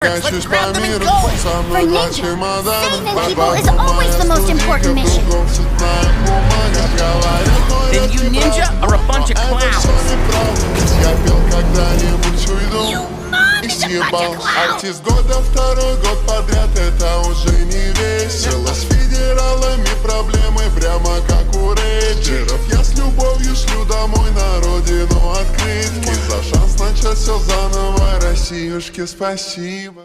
shepherds, let's grab them and go. For Ninja, saving people is always the most important mission. Then you ninja are a bunch of clowns. You mom is a bunch of clowns. Артист года второй год подряд, это уже не весело. С федералами проблемы прямо как у рейджеров. Я с любовью шлю домой на родину открытки. За шанс начать все заново, Россиюшке спасибо.